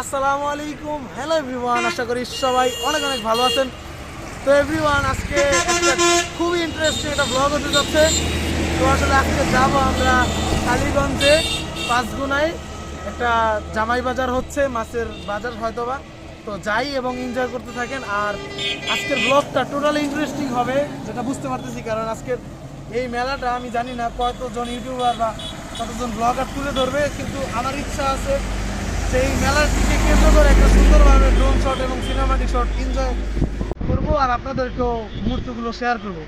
আসসালামু আলাইকুম, hello everyone. আশা করি সবাই অনেক অনেক ভালো আছেন। তো এভরিওয়ান, আজকে একটা খুবই ইন্টারেস্টিং একটা ব্লগ হতে যাচ্ছে। তো আসলে আজকে যাবো আমরা কালীগঞ্জে পাঁচগুনায় একটা জামাই বাজার হচ্ছে, মাছের বাজার হয়তোবা। তো যাই এবং এনজয় করতে থাকেন। আর আজকের ব্লগটা টোটালি ইন্টারেস্টিং হবে, যেটা বুঝতে পারতেছি, কারণ আজকের এই মেলাটা আমি জানি না কতজন ইউটিউবার বা কতজন ব্লগার তুলে ধরবে, কিন্তু আমার ইচ্ছা আছে সেই মেলাটিকে কেন্দ্র করে একটা সুন্দরভাবে ড্রোন শট এবং সিনেমাটিক শট এনজয় করবো আর আপনাদেরকেও মুহূর্তগুলো শেয়ার করব।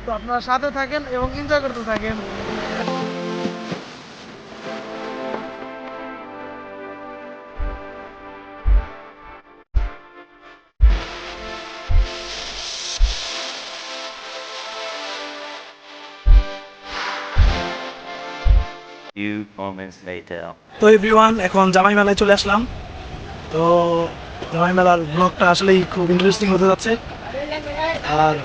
তো আপনারা সাথে থাকেন এবং এনজয় করতে থাকেন। Few moments later. তো এভরিওয়ান, এখন জামাই মেলায় চলে আসলাম। তো জামাই মেলার ব্লগটা আসলেই খুব ইন্টারেস্টিং হতে যাচ্ছে। আর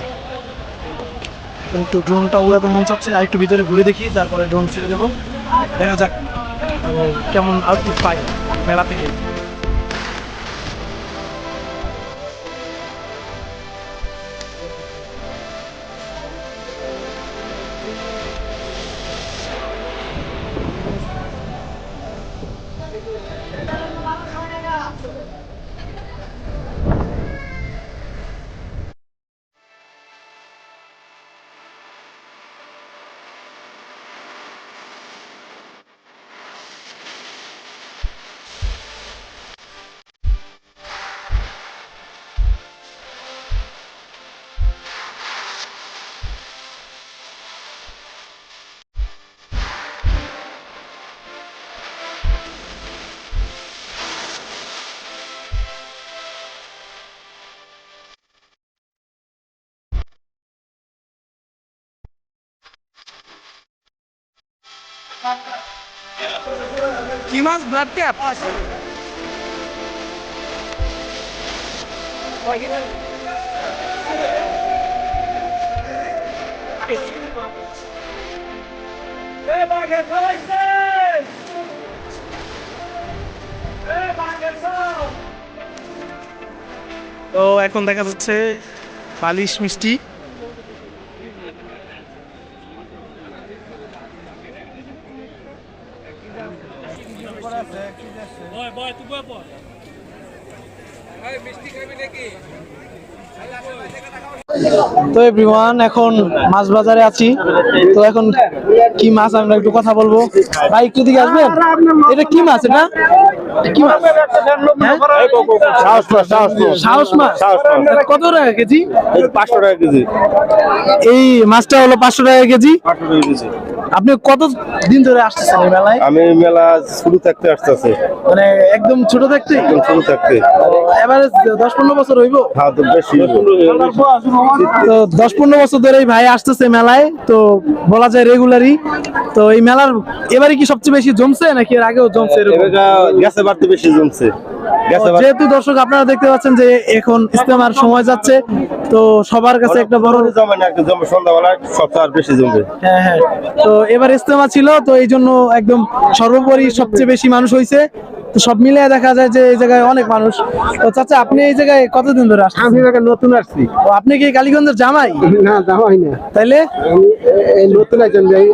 একটু ড্রোনটা উড়াতে মন চাচ্ছে, আর একটু ভিতরে ঘুরে দেখি, তারপরে ড্রোন ছেড়ে দেবো। দেখা যাক কেমন আউটপুট পাই মেলা থেকে। কি মাছ? Blood cap. তো এখন দেখা যাচ্ছে বালিশ মিষ্টি। তো এভরিওয়ান, এখন মাছ বাজারে আছি। তো এখন কি মাছ, আমরা একটু কথা বলবো। ভাই একটু দিকে আসবেন। এটা কি মাছ? এটা কি মাছ? সাহস মাছ। এটা কত টাকা কেজি? 500 টাকা কেজি। এই মাছটা হলো 500 টাকা কেজি। 500 টাকা কেজি। আপনি কত দিন ধরে আসতেছেন এই মেলায়? আমি মেলা শুরু থাকতে আসতেছি, মানে একদম ছোট থাকতে? একদম শুরু থাকতে। এভারেজ 10-15 বছর হইব। হ্যাঁ, তো বেশি। তো 10-15 বছর ধরেই ভাই আসতেছে মেলায়, তো বলা যায় রেগুলারই। তো এই মেলার এবারে কি সবচেয়ে বেশি জমছে নাকি এর আগেও জমছে এরকম? এবারে গ্যাসে বাড়তে বেশি জমছে। যেহেতু দর্শক আপনারা দেখতে পাচ্ছেন যে এখন ইজতেমার সময় যাচ্ছে, তো সবার কাছে একটা বড় জমে না, একটু জমে সন্ধ্যাবেলা সপ্তাহ আর বেশি জমবে। হ্যাঁ হ্যাঁ। তো এবার ইজতেমা ছিল, তো এই জন্য একদম সর্বোপরি সবচেয়ে বেশি মানুষ হয়েছে। তো সব মিলিয়ে দেখা যায় যে এই জায়গায় অনেক মানুষ। তো চাচা, আপনি এই জায়গায় কতদিন ধরে আসছেন? আমি নতুন আসছি। ও, আপনি কি কালীগঞ্জের জামাই? না, জামাই না। তাইলে এই নতুন একজন এই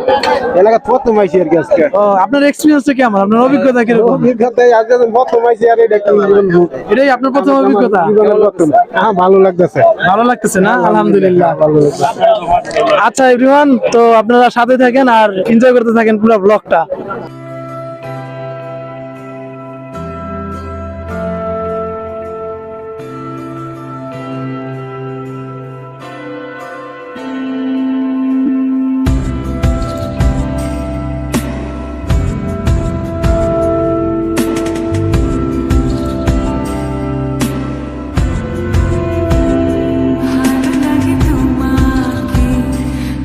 এলাকা প্রথম আইছি আর কি আজকে। ও, আপনার এক্সপিরিয়েন্সটা কেমন? আপনার অভিজ্ঞতা কিরকম? অভিজ্ঞতায় আজ যখন প্রথম আইছি আর এটা কি বলবো? এটাই আপনার প্রথম অভিজ্ঞতা? জীবনের প্রথম। হ্যাঁ, ভালো লাগতেছে। ভালো লাগতেছে না? আলহামদুলিল্লাহ, ভালো লাগতেছে। আচ্ছা এভরিওয়ান, তো আপনারা সাথে থাকেন আর এনজয় করতে থাকেন পুরো ব্লগটা। ভালো লাগে তোমাকে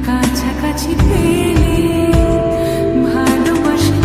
কাছাকাছি পেলে, ভালোবাসি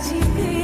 বুঝিতে